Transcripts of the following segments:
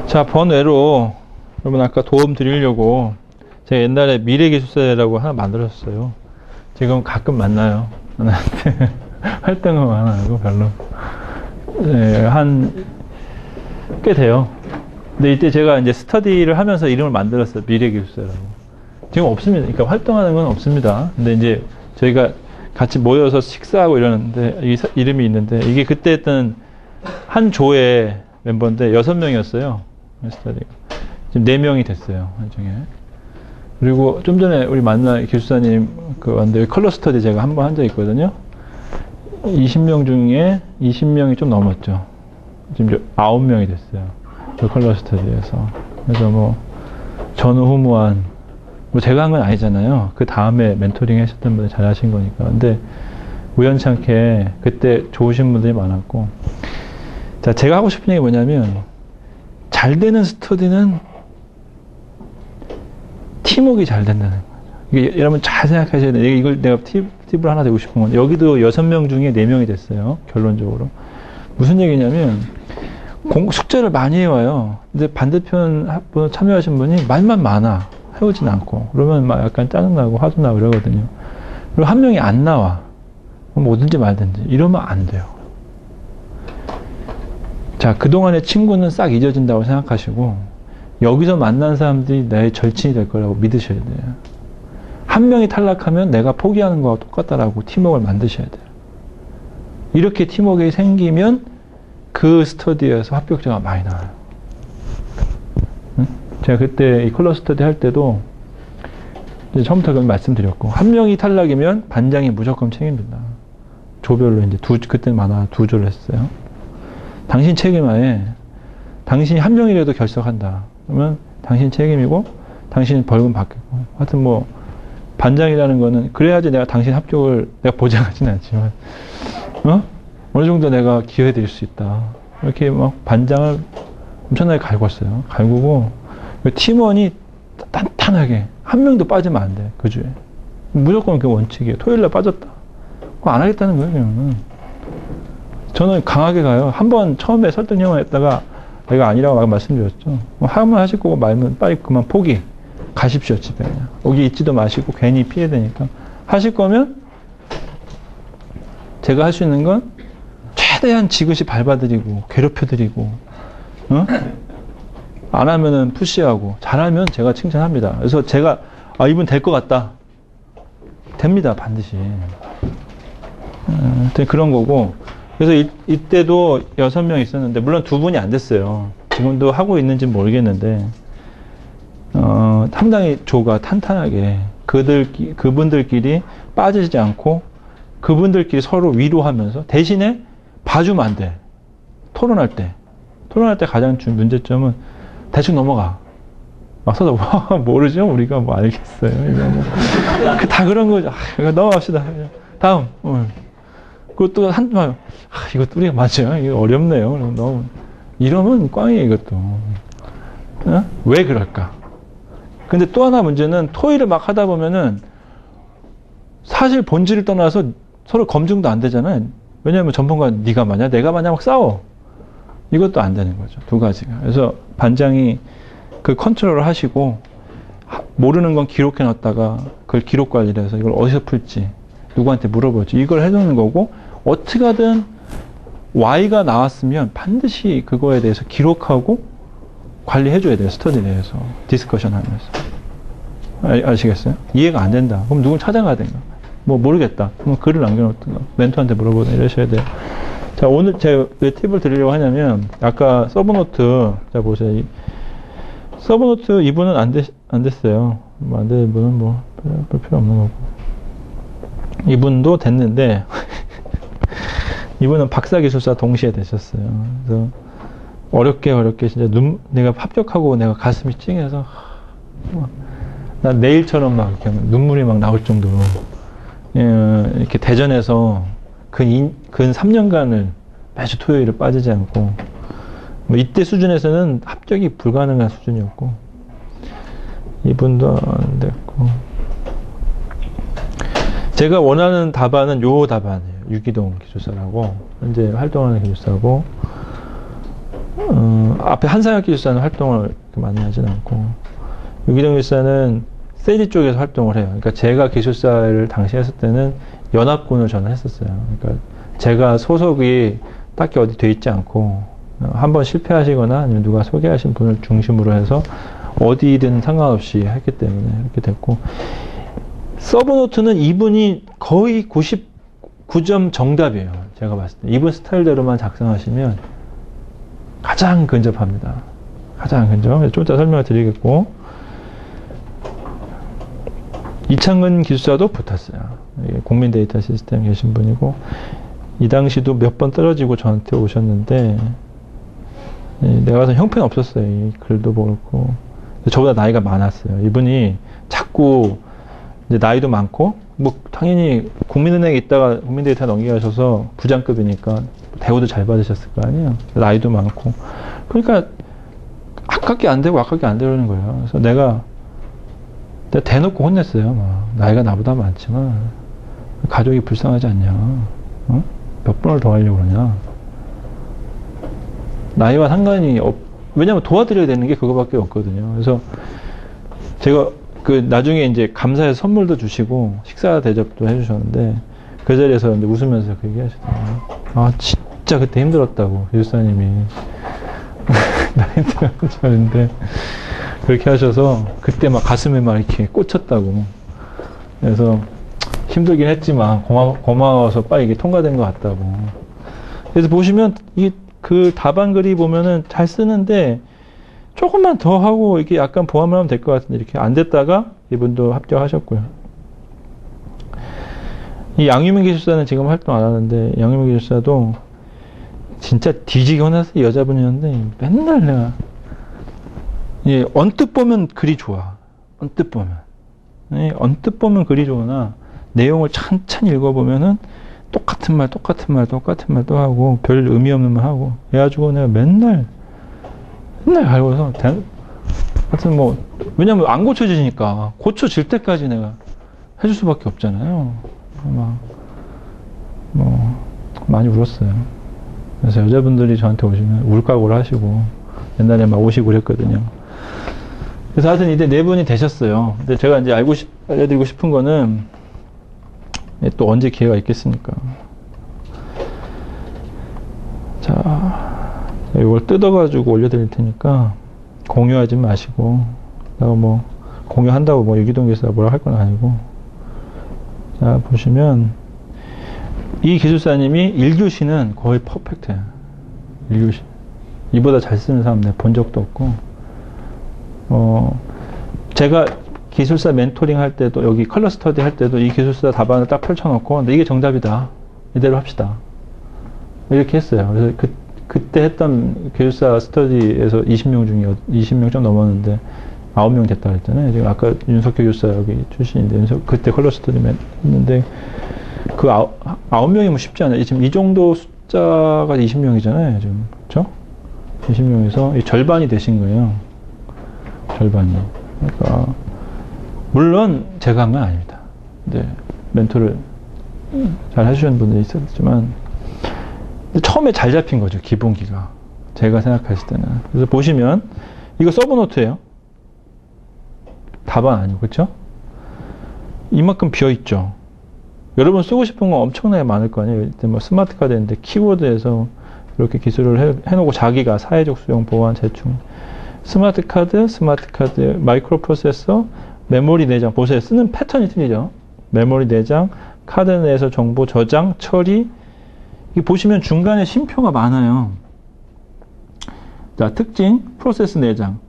자, 번외로 여러분 아까 도움 드리려고 제가 옛날에 미래기술사라고 하나 만들었어요. 지금 가끔 만나요. 하나한테 활동은 안 하고 별로. 네, 꽤 돼요. 근데 이때 제가 이제 스터디를 하면서 이름을 만들었어요. 미래기술사라고. 지금 없습니다. 그러니까 활동하는 건 없습니다. 근데 이제 저희가 같이 모여서 식사하고 이러는데 이름이 있는데 이게 그때 했던 한 조의 멤버인데 6명이었어요. 스터디가. 지금 4명이 됐어요. 나중에. 그리고 좀 전에 우리 만난 기술사님 왔는데 컬러 스터디 제가 한 번 한 적 있거든요. 20명 중에 20명이 좀 넘었죠. 지금 9명이 됐어요. 그 컬러 스터디에서. 그래서 뭐 전후무한 뭐 제가 한 건 아니잖아요. 그 다음에 멘토링 하셨던 분들 잘 하신 거니까. 근데 우연찮게 그때 좋으신 분들이 많았고. 자, 제가 하고 싶은 얘기 뭐냐면 잘 되는 스터디는 팀워크가 잘 된다는 거죠. 이게 여러분 잘 생각하셔야 돼요. 이걸 내가 팁을 하나 드리고 싶은 건데 여기도 6명 중에 4명이 됐어요. 결론적으로. 무슨 얘기냐면 숙제를 많이 해와요. 근데 반대편 분 참여하신 분이 말만 많아. 해오진 않고. 그러면 막 약간 짜증나고 화도 나고 그러거든요. 그리고 한 명이 안 나와. 뭐든지 말든지. 이러면 안 돼요. 자, 그동안의 친구는 싹 잊어진다고 생각하시고 여기서 만난 사람들이 나의 절친이 될 거라고 믿으셔야 돼요. 한 명이 탈락하면 내가 포기하는 거와 똑같다라고 팀워크를 만드셔야 돼요. 이렇게 팀워크가 생기면 그 스터디에서 합격자가 많이 나와요. 응? 제가 그때 이 컬러 스터디 할 때도 이제 처음부터 말씀드렸고 한 명이 탈락이면 반장이 무조건 책임진다. 조별로 이제 그때는 많아 2조를 했어요. 당신 책임하에 당신이 한 명이라도 결석한다. 그러면 당신 책임이고 당신 벌금 받겠고. 하여튼 뭐 반장이라는 거는 그래야지 내가 당신 합격을 내가 보장하지는 않지만 어느 정도 내가 기여해 드릴 수 있다. 이렇게 막 반장을 엄청나게 갈궜어요. 갈구고 팀원이 단단하게 한 명도 빠지면 안 돼. 그 주에. 무조건 그 원칙이에요. 토요일날 빠졌다. 그거 안 하겠다는 거예요. 그러면. 저는 강하게 가요. 한번 처음에 설득형을 했다가 내가 아니라고 말씀드렸죠. 하면 하실 거고 말면 빨리 그만 포기. 가십시오, 집에 그냥. 여기 있지도 마시고 괜히 피해되니까. 하실 거면 제가 할 수 있는 건 최대한 지그시 밟아드리고 괴롭혀드리고 안 하면은 푸시하고 잘하면 제가 칭찬합니다. 그래서 제가 이분 될 것 같다. 됩니다, 반드시. 그런 거고. 그래서 이때도 6명 있었는데 물론 2분이 안 됐어요. 지금도 하고 있는지 모르겠는데 상당히 조가 탄탄하게 그분들끼리 빠지지 않고 그분들끼리 서로 위로하면서 대신에 봐주면 안 돼. 토론할 때 가장 문제점은 대충 넘어가. 막 서도 모르죠? 우리가 뭐 알겠어요. 다 그런 거죠. 넘어갑시다. 다음. 그것도 이것도 우리가 맞아요. 이거 어렵네요. 너무 이러면 꽝이에요, 이것도. 왜 그럴까? 근데 또 하나 문제는 토의를 막 하다 보면은 사실 본질을 떠나서 서로 검증도 안 되잖아요. 왜냐하면 전문가 네가 맞냐, 내가 맞냐 막 싸워. 이것도 안 되는 거죠. 2가지가. 그래서 반장이 그 컨트롤을 하시고 모르는 건 기록해 놨다가 그걸 기록 관리를 해서 이걸 어디서 풀지 누구한테 물어보지 이걸 해놓는 거고 어떻게 하든 Y가 나왔으면 반드시 그거에 대해서 기록하고 관리해줘야 돼요. 스터디 내에서 디스커션 하면서. 아시겠어요? 이해가 안 된다. 그럼 누굴 찾아가야 된가? 뭐 모르겠다. 그럼 글을 남겨놓든가 멘토한테 물어보든 이러셔야 돼요. 자, 오늘 제가 왜 팁을 드리려고 하냐면 아까 서브노트 자 보세요. 이 서브노트 이분은 안 됐어요. 뭐 안 되는 분은 뭐 별 필요 없는 거고. 이분도 됐는데 이분은 박사기술사 동시에 되셨어요. 그래서 어렵게 진짜 내가 합격하고 내가 가슴이 찡해서 난 내일처럼 막 이렇게 눈물이 막 나올 정도로 이렇게 대전에서 근 3년간을 매주 토요일에 빠지지 않고 뭐 이때 수준에서는 합격이 불가능한 수준이었고 이분도 안 됐고 제가 원하는 답안은 요 답안이에요. 유기동 기술사라고 현재 활동하는 기술사고 앞에 한상혁 기술사는 활동을 많이 하진 않고, 유기동 기술사는 세지 쪽에서 활동을 해요. 그러니까 제가 기술사를 당시 했을 때는 연합군을 저는 했었어요. 그러니까 제가 소속이 딱히 어디 돼 있지 않고, 한번 실패하시거나 아니면 누가 소개하신 분을 중심으로 해서 어디든 상관없이 했기 때문에 이렇게 됐고, 서브노트는 이분이 거의 99점 정답이에요. 제가 봤을 때. 이분 스타일대로만 작성하시면 가장 근접합니다. 가장 근접. 좀 이따 설명을 드리겠고, 이창근 기술사도 붙었어요. 국민 데이터 시스템 계신 분이고, 이 당시도 몇 번 떨어지고 저한테 오셨는데, 내가 봐서 형편 없었어요. 이 글도 그렇고. 저보다 나이가 많았어요. 이분이 자꾸 이제 나이도 많고, 뭐 당연히 국민은행에 있다가 국민데이터 넘겨가셔서 부장급이니까 대우도 잘 받으셨을 거 아니에요. 나이도 많고. 그러니까 아깝게 안 되고 그러는 거예요. 그래서 내가 대놓고 혼냈어요. 막 나이가 나보다 많지만 가족이 불쌍하지 않냐? 어? 몇 번을 더 하려고 그러냐? 나이와 상관이 왜냐면 도와드려야 되는 게 그거밖에 없거든요. 그래서 제가 나중에 이제 감사해서 선물도 주시고 식사 대접도 해주셨는데, 그 자리에서 이제 웃으면서 그 얘기 하시더라고요. 아, 진짜 그때 힘들었다고, 교수사님이. 나 힘들었는데, 그렇게 하셔서 그때 막 가슴에 막 이렇게 꽂혔다고. 그래서 힘들긴 했지만 고마워서 빨리 이게 통과된 것 같다고. 그래서 보시면 그 답안글이 보면은 잘 쓰는데 조금만 더 하고 이렇게 약간 보완을 하면 될 것 같은데 이렇게 안 됐다가 이분도 합격하셨고요. 이 양유민 기술사는 지금 활동 안 하는데, 양유민 기술사도 진짜 뒤지게 혼났어요. 여자분이었는데 맨날 내가 언뜻 보면 글이 좋아. 언뜻 보면 글이 좋으나 내용을 찬찬히 읽어보면은 똑같은 말 또 하고 별 의미 없는 말 하고, 그래가지고 내가 맨날 갈고서 하여튼 뭐, 왜냐면 안 고쳐지니까 고쳐질 때까지 내가 해줄 수밖에 없잖아요. 많이 울었어요. 그래서 여자분들이 저한테 오시면 울각오를 하시고, 옛날에 막 오시고 그랬거든요. 그래서 하여튼 이제 네 분이 되셨어요. 근데 제가 이제 알려드리고 싶은 거는, 또 언제 기회가 있겠습니까? 자, 이걸 뜯어가지고 올려드릴 테니까 공유하지 마시고, 내가 뭐 공유한다고 뭐 유기동 기술사 뭐라 할 건 아니고. 자, 보시면 이 기술사님이 1교시는 거의 퍼펙트해요. 1교시 이보다 잘 쓰는 사람 내가 본 적도 없고, 제가 기술사 멘토링 할 때도, 여기 컬러 스터디 할 때도 이 기술사 답안을 딱 펼쳐놓고, 근데 이게 정답이다, 이대로 합시다, 이렇게 했어요. 그래서 그때 했던 기술사 스터디에서 20명 중에 20명 좀 넘었는데 9명 됐다 그랬잖아요. 지금 아까 윤석규 교수사 여기 출신인데, 그때 컬러 스터디 했는데 그 9명이면 쉽지 않아요. 지금 이 정도 숫자가 20명이잖아요. 지금. 그쵸? 20명에서 절반이 되신 거예요. 절반이. 그러니까 물론 제가 한 건 아닙니다. 네, 멘토를 잘 해주시는 분들이 있었지만 처음에 잘 잡힌 거죠. 기본기가. 제가 생각했을 때는. 그래서 보시면 이거 서브노트예요. 답안 아니고, 그렇죠? 이만큼 비어있죠. 여러분 쓰고 싶은 거 엄청나게 많을 거 아니에요. 이때 뭐 스마트 카드인데 키워드에서 이렇게 기술을 해놓고 자기가 사회적 수용, 보안, 재충, 스마트 카드, 마이크로 프로세서, 메모리 내장. 보세요. 쓰는 패턴이 틀리죠. 메모리 내장, 카드 내에서 정보 저장, 처리. 이 보시면 중간에 쉼표가 많아요. 자, 특징, 프로세스 내장.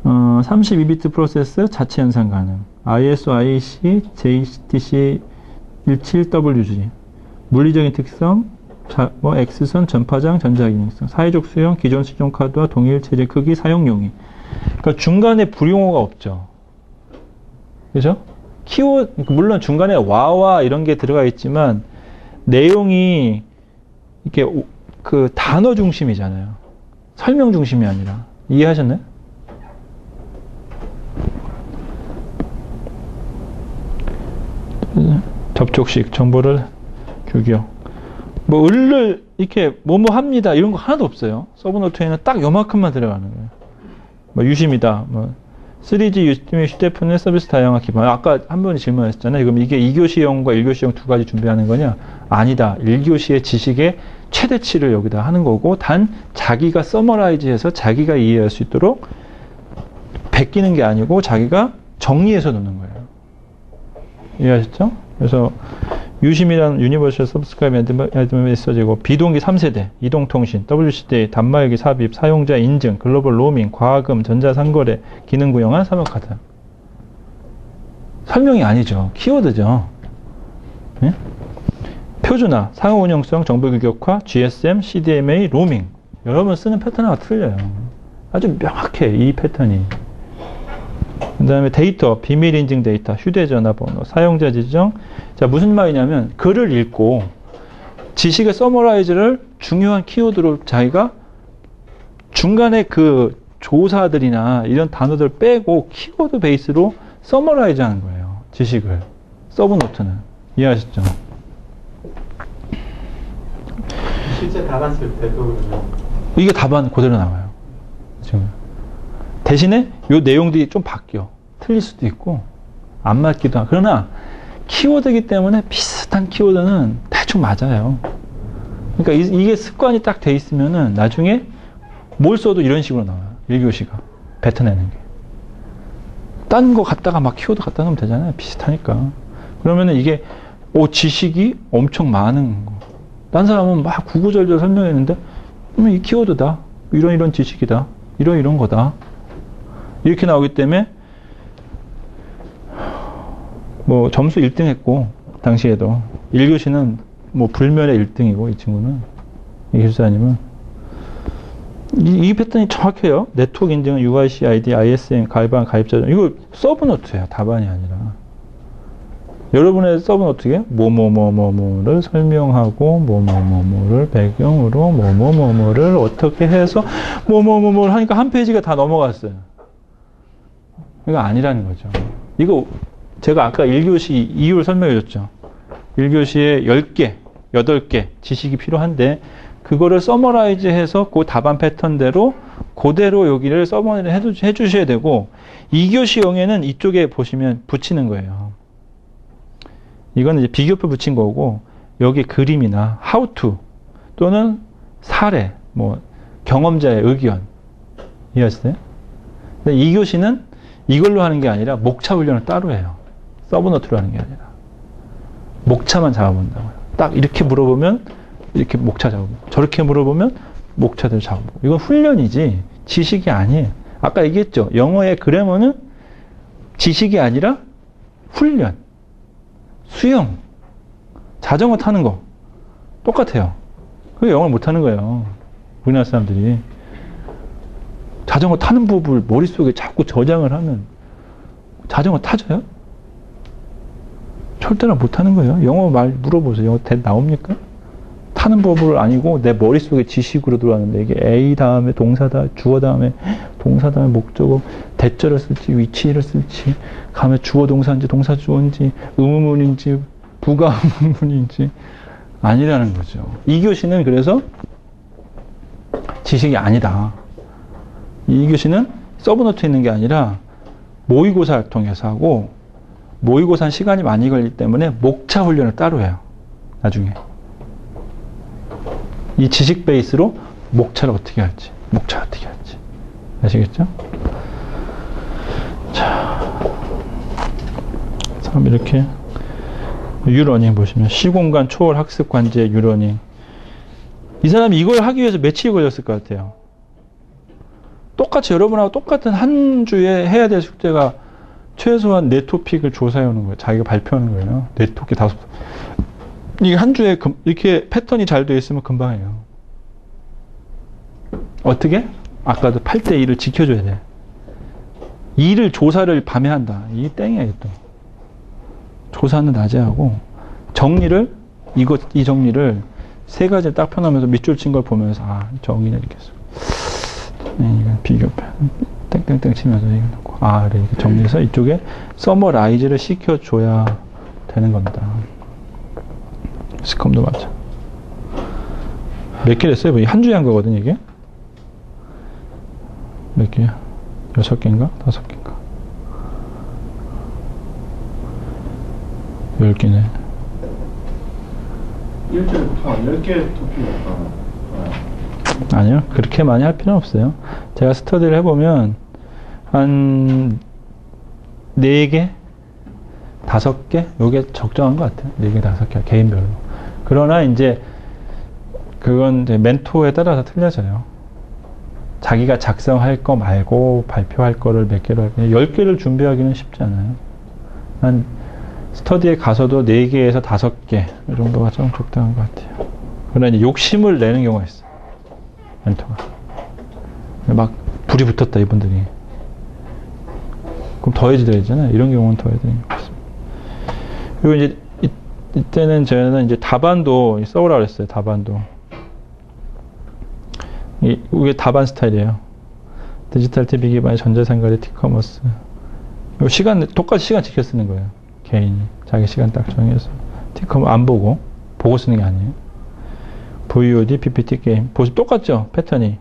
32비트 프로세스 자체 연산 가능. ISO, IEC, JTC 17WG. 물리적인 특성, X선, 전파장, 전자기능성. 사회적 수용, 기존 시종 카드와 동일 체제 크기, 사용 용이. 그러니까 중간에 불용어가 없죠. 그죠? 물론 중간에 와와 이런 게 들어가 있지만 내용이 이렇게 그 단어 중심이잖아요. 설명 중심이 아니라. 이해하셨나요? 접촉식 정보를 규격. 뭐 을을 이렇게 뭐뭐 합니다 이런 거 하나도 없어요. 서브노트에는 딱 요만큼만 들어가는 거예요. 뭐 유심이다. 뭐 3G 휴대폰의 서비스 다양화 기반. 아까 한 분이 질문하셨잖아요. 그럼 이게 2교시형과 1교시형 두 가지 준비하는 거냐? 아니다. 1교시의 지식의 최대치를 여기다 하는 거고 단 자기가 서머라이즈해서 자기가 이해할 수 있도록 베끼는 게 아니고 자기가 정리해서 놓는 거예요. 이해하셨죠? 그래서 유심이라는 유니버셜 서브스크라이브 메시지고 비동기 3세대, 이동통신, WCD, 단말기 삽입, 사용자 인증, 글로벌 로밍, 과금, 전자상거래, 기능 구형한 사업카드. 설명이 아니죠. 키워드죠. 네? 표준화, 상호 운영성, 정보 규격화, GSM, CDMA, 로밍. 여러분 쓰는 패턴하고 틀려요. 아주 명확해, 이 패턴이. 그 다음에 데이터, 비밀 인증 데이터, 휴대전화 번호, 사용자 지정. 자, 무슨 말이냐면 글을 읽고 지식의 서머라이즈를 중요한 키워드로 자기가 중간에 그 조사들이나 이런 단어들 빼고 키워드 베이스로 서머라이즈 하는 거예요. 지식을. 서브노트는. 이해하셨죠? 실제 답안 쓸 때도 그러면 이게 답안 그대로 나와요. 지금. 대신에 요 내용들이 좀 바뀌어. 틀릴 수도 있고 안 맞기도 하고. 그러나 키워드이기 때문에 비슷한 키워드는 대충 맞아요. 그러니까 이게 습관이 딱 돼 있으면은 나중에 뭘 써도 이런 식으로 나와요. 1교시가 뱉어내는 게. 딴 거 갖다가 막 키워드 갖다 놓으면 되잖아요. 비슷하니까. 그러면은 이게 지식이 엄청 많은 거. 딴 사람은 막 구구절절 설명했는데 그러면 이 키워드다. 이런 지식이다. 이런 거다. 이렇게 나오기 때문에 뭐 점수 1등 했고 당시에도 1교시는 뭐 불멸의 1등이고 이 친구는 이 기술사님은 이 패턴이 정확해요. 네트워크 인증은 UIC, ID, ISN, 가입자 이거 서브노트예요. 답안이 아니라 여러분의 서브노트에 뭐뭐뭐뭐뭐를 설명하고 뭐뭐뭐뭐를 배경으로 뭐뭐뭐뭐를 어떻게 해서 뭐뭐뭐뭐를 하니까 한 페이지가 다 넘어갔어요. 이거 아니라는 거죠. 이거 제가 아까 1교시 이유를 설명해 줬죠. 1교시에 10개, 8개 지식이 필요한데 그거를 서머라이즈 해서 그 답안 패턴대로 그대로 여기를 서머라이즈 해 주셔야 되고 2교시형에는 이쪽에 보시면 붙이는 거예요. 이거는 이제 비교표 붙인 거고 여기 그림이나 how to 또는 사례, 뭐 경험자의 의견 이해하시나요? 근데 2교시는 이걸로 하는 게 아니라 목차 훈련을 따로 해요. 서브노트로 하는 게 아니라 목차만 잡아본다고요. 딱 이렇게 물어보면 이렇게 목차 잡아보고 저렇게 물어보면 목차들 잡아보고 이건 훈련이지 지식이 아니에요. 아까 얘기했죠. 영어의 그래머는 지식이 아니라 훈련, 수영, 자전거 타는 거 똑같아요. 그게 영어를 못하는 거예요. 우리나라 사람들이. 자전거 타는 법을 머릿속에 자꾸 저장을 하면 자전거 타져요? 절대로 못하는 거예요. 영어 말 물어보세요. 영어 나옵니까? 타는 법을 아니고 내 머릿속에 지식으로 들어왔는데 이게 A 다음에 동사다, 주어 다음에 동사 다음에 목적어, 대절을 쓸지 위치를 쓸지 다음에 주어 동사인지 동사 주어인지 의문문인지 부가 의문문인지 아니라는 거죠. 2교시는 그래서 지식이 아니다. 2교시는 서브노트에 있는 게 아니라 모의고사를 통해서 하고 모의고사는 시간이 많이 걸리기 때문에 목차 훈련을 따로 해요. 나중에. 이 지식 베이스로 목차를 어떻게 할지, 목차 어떻게 할지. 아시겠죠? 자, 참 이렇게 유러닝 보시면 시공간 초월 학습 관제 유러닝. 이 사람이 이걸 하기 위해서 며칠이 걸렸을 것 같아요. 똑같이 여러분하고 똑같은 한 주에 해야 될 숙제가 최소한 4토픽을 조사해 오는 거예요. 자기가 발표하는 거예요. 4토픽 5. 이게 한 주에 이렇게 패턴이 잘 되어 있으면 금방 해요. 어떻게? 아까도 8대2를 지켜줘야 돼. 2를 조사를 밤에 한다. 이 땡이에요, 또. 조사는 낮에 하고, 정리를, 이 정리를 3가지를 딱 펴놓으면서 밑줄 친 걸 보면서, 정리는 이렇게 했어. 이건 비교표. 땡땡땡 치면서 이거 놓고, 그래. 이렇게 정리해서 이쪽에 서머라이즈를 시켜줘야 되는 겁니다. 스컴도 맞아. 몇 개 됐어요? 한 주에 한 거거든, 이게? 몇 개야? 6개인가? 5개인가? 10개네. 일주일에 보통 10개 토픽이니까. 아니요. 그렇게 많이 할 필요는 없어요. 제가 스터디를 해보면, 한 4개? 5개? 요게 적정한 것 같아요. 4개, 5개. 개인별로. 그러나 이제, 그건 이제 멘토에 따라서 틀려져요. 자기가 작성할 거 말고 발표할 거를 몇 개로 할까? 10개를 준비하기는 쉽지 않아요. 한 스터디에 가서도 4개에서 5개 이 정도가 좀 적당한 것 같아요. 그러나 이제 욕심을 내는 경우가 있어요. 멘토가. 막 불이 붙었다 이분들이. 그럼 더 해줘야 되잖아요. 이런 경우는 더 해야 되는 경우가 있습니다. 그리고 이제 이때는 저는 이제 답안도 써오라 그랬어요. 답안도. 이게 답안 스타일이에요. 디지털 TV 기반의 전자상거래 티커머스. 똑같이 시간 지켜 쓰는 거예요. 개인이. 자기 시간 딱 정해서. 티커머 안 보고 쓰는 게 아니에요. VOD, PPT 게임. 보시면 똑같죠? 패턴이.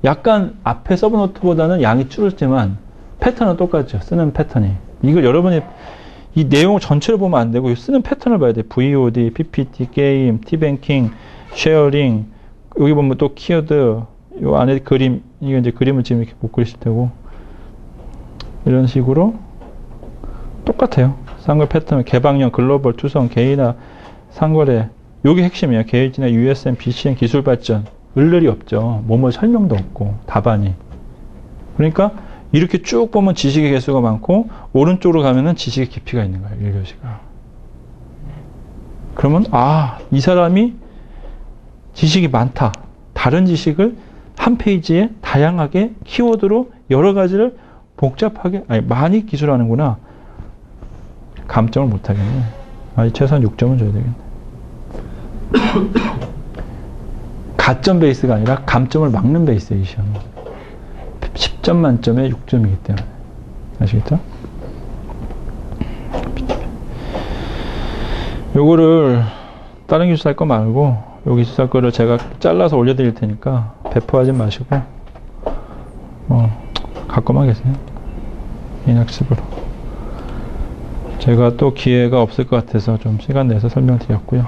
약간 앞에 서브노트보다는 양이 줄었지만 패턴은 똑같죠? 쓰는 패턴이. 이걸 여러분이 이 내용을 전체를 보면 안 되고 쓰는 패턴을 봐야 돼요. VOD, PPT 게임, 티뱅킹, 쉐어링, 여기 보면 또 키워드, 요 안에 그림, 이게 이제 그림을 지금 이렇게 못 그리실 테고, 이런 식으로 똑같아요. 상거 패턴, 개방형, 글로벌, 투성, 개인화, 상거래. 요게 핵심이에요. 게이지나 USM, BCN 기술 발전. 을늘이 없죠. 뭐뭐 설명도 없고, 답안이. 그러니까, 이렇게 쭉 보면 지식의 개수가 많고, 오른쪽으로 가면은 지식의 깊이가 있는 거예요. 1교시가. 그러면, 이 사람이 지식이 많다. 다른 지식을 한 페이지에 다양하게 키워드로 여러 가지를 복잡하게, 많이 기술하는구나. 감점을 못 하겠네. 최소한 6점은 줘야 되겠네. 가점 베이스가 아니라 감점을 막는 베이스예요, 이 시험은. 10점 만점에 6점이기 때문에. 아시겠죠? 요거를 다른 기술 할 거 말고 여기 기술 할 거를 제가 잘라서 올려드릴 테니까 배포하지 마시고 갖고만 계세요. 인학습으로. 제가 또 기회가 없을 것 같아서 좀 시간 내서 설명드렸고요.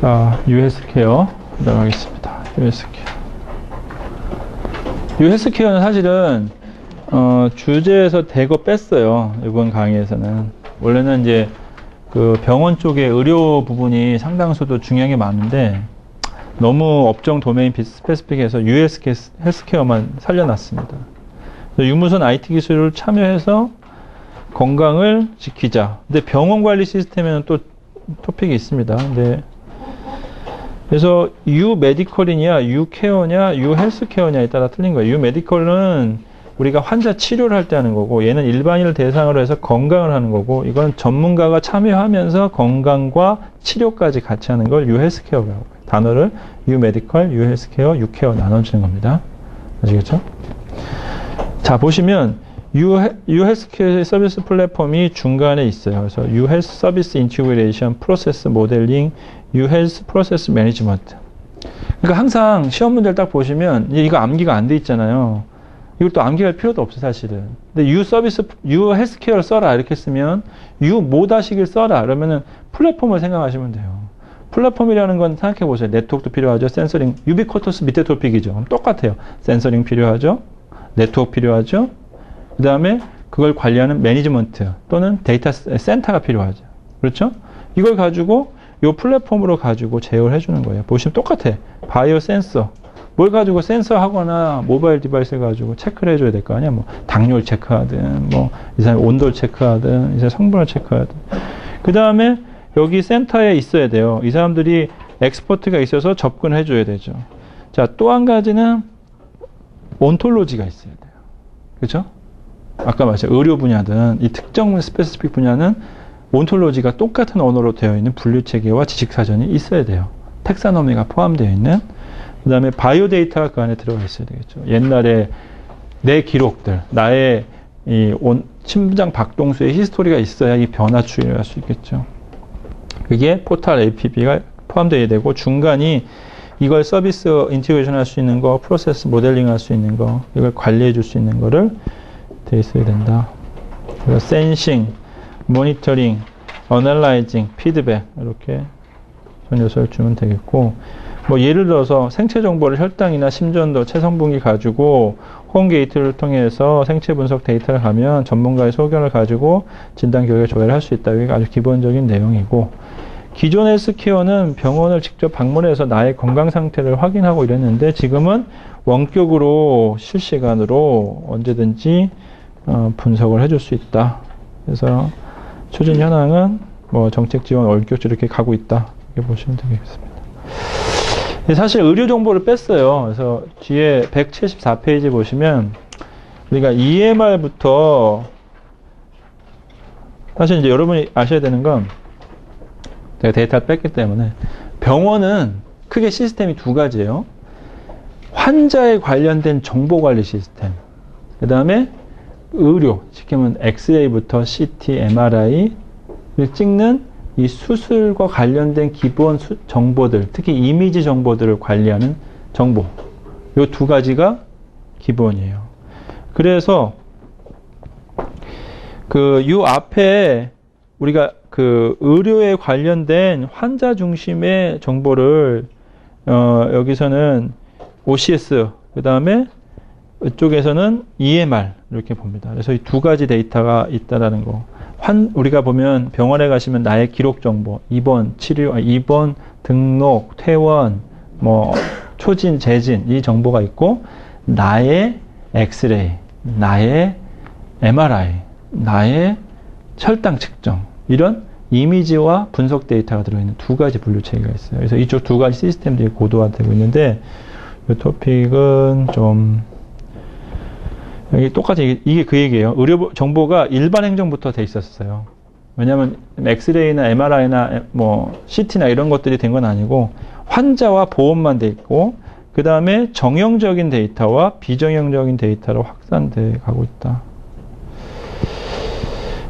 자, 유헬스케어 들어가겠습니다. 유헬스케어. 유헬스케어는 사실은 주제에서 대거 뺐어요. 이번 강의에서는. 원래는 이제 그 병원 쪽에 의료 부분이 상당수도 중요한 게 많은데 너무 업종 도메인 스페시픽해서 헬스케어만 살려놨습니다. 유무선 IT 기술을 참여해서 건강을 지키자. 근데 병원 관리 시스템에는 또 토픽이 있습니다. 근데 그래서 유 메디컬이냐, 유 케어냐, 유 헬스케어냐에 따라 틀린 거예요. 유 메디컬은 우리가 환자 치료를 할 때 하는 거고, 얘는 일반인을 대상으로 해서 건강을 하는 거고, 이건 전문가가 참여하면서 건강과 치료까지 같이 하는 걸 유 헬스케어라고 해요. 단어를 유 메디컬, 유 헬스케어, 유 케어 나눠주는 겁니다. 아시겠죠? 자, 보시면 유 헬스케어의 서비스 플랫폼이 중간에 있어요. 그래서 유 헬스 서비스 인티그레이션, 프로세스 모델링, 유 헬스 프로세스 매니지먼트. 그러니까 항상 시험 문제를 딱 보시면 이거 암기가 안 돼 있잖아요. 이걸 또 암기할 필요도 없어 사실은. 근데 유 헬스케어를 써라 이렇게 쓰면 유 모다식을 써라 그러면은 플랫폼을 생각하시면 돼요. 플랫폼이라는 건 생각해 보세요. 네트워크도 필요하죠. 센서링, 유비쿼터스 밑에 토픽이죠. 그럼 똑같아요. 센서링 필요하죠. 네트워크 필요하죠. 그 다음에 그걸 관리하는 매니지먼트 또는 데이터 센터가 필요하죠. 그렇죠? 이걸 가지고 이 플랫폼으로 가지고 제어를 해주는 거예요. 보시면 똑같아. 바이오 센서. 뭘 가지고 센서 하거나 모바일 디바이스를 가지고 체크를 해줘야 될 거 아니야. 뭐 당뇨를 체크하든, 뭐 이 사람의 온도를 체크하든, 이 사람의 성분을 체크하든. 그 다음에 여기 센터에 있어야 돼요. 이 사람들이 엑스퍼트가 있어서 접근을 해줘야 되죠. 자, 또 한 가지는 온톨로지가 있어야 돼요. 그렇죠? 아까 말했죠. 의료 분야든 이 특정 스페시픽 분야는 온톨로지가 똑같은 언어로 되어 있는 분류체계와 지식사전이 있어야 돼요. 텍사노미가 포함되어 있는. 그 다음에 바이오 데이터가 그 안에 들어가 있어야 되겠죠. 옛날에 내 기록들, 나의 이 심장 박동수의 히스토리가 있어야 이 변화 추이를 할 수 있겠죠. 그게 포탈 APB가 포함되어야 되고, 중간이 이걸 서비스 인티그레이션 할 수 있는 거, 프로세스 모델링 할 수 있는 거, 이걸 관리해 줄 수 있는 거를 돼 있어야 된다. 그래서 센싱, 모니터링, 어널라이징, 피드백 이렇게 전 요소를 주면 되겠고, 뭐 예를 들어서 생체 정보를 혈당이나 심전도, 체성분기 가지고 홈 게이트를 통해서 생체 분석 데이터를 가면 전문가의 소견을 가지고 진단 결과 조회를 할 수 있다. 이게 아주 기본적인 내용이고, 기존 헬스케어는 병원을 직접 방문해서 나의 건강 상태를 확인하고 이랬는데, 지금은 원격으로 실시간으로 언제든지 분석을 해줄 수 있다. 그래서 추진 현황은 뭐 정책 지원 원격제로 이렇게 가고 있다. 이렇게 보시면 되겠습니다. 사실 의료 정보를 뺐어요. 그래서 뒤에 174페이지 보시면 우리가 EMR부터, 사실 이제 여러분이 아셔야 되는 건, 제가 데이터를 뺐기 때문에 병원은 크게 시스템이 두 가지예요. 환자에 관련된 정보 관리 시스템, 그 다음에 의료, 시키면 엑스레이부터 CT, MRI를 찍는 이 수술과 관련된 기본 정보들, 특히 이미지 정보들을 관리하는 정보, 이 두 가지가 기본이에요. 그래서 요 앞에 우리가 의료에 관련된 환자 중심의 정보를 여기서는 OCS, 그 다음에 이쪽에서는 EMR 이렇게 봅니다. 그래서 이 두 가지 데이터가 있다라는 거. 우리가 보면 병원에 가시면 나의 기록 정보, 입원, 치료, 입원, 등록, 퇴원, 뭐 초진, 재진 이 정보가 있고, 나의 엑스레이, 나의 MRI, 나의 혈당 측정, 이런 이미지와 분석 데이터가 들어있는 두 가지 분류 체계가 있어요. 그래서 이쪽 두 가지 시스템들이 고도화되고 있는데, 이 토픽은 좀 여기 똑같이 이게 그 얘기예요. 의료 정보가 일반 행정부터 돼 있었어요. 왜냐하면 엑스레이나 MRI나 뭐 CT나 이런 것들이 된 건 아니고 환자와 보험만 돼 있고, 그 다음에 정형적인 데이터와 비정형적인 데이터로 확산돼 가고 있다.